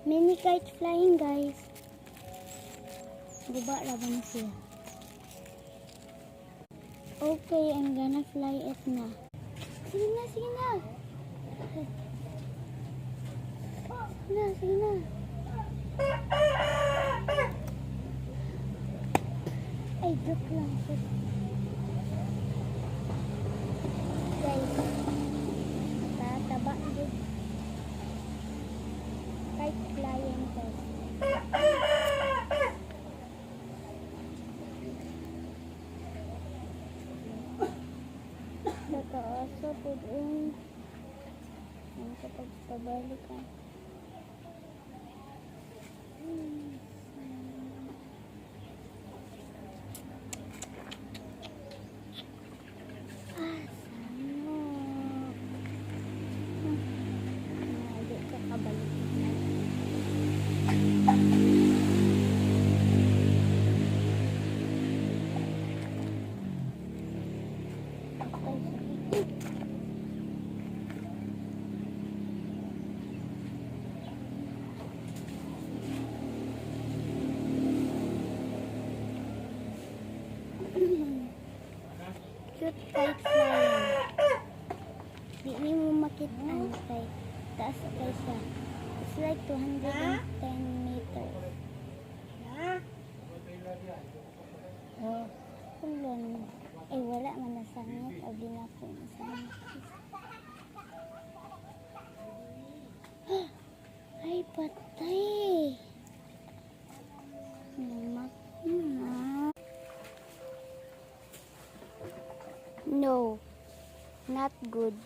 Mini kite flying, guys. Guba laban siya. Okay, I'm gonna fly it na. Sige na, sige na. Sige na. Ay, joke lang. Guys, tataba din. Kite flying test. Nataasa po doon. Ang kapag pabalik ka. Cute kite flying. Di mo makita ang kite. Taas kay siya. It's like 210 meters. Oh, kulon. Eh, wala man nasangit. O di na po nasangit. Ay, patay. No, not good.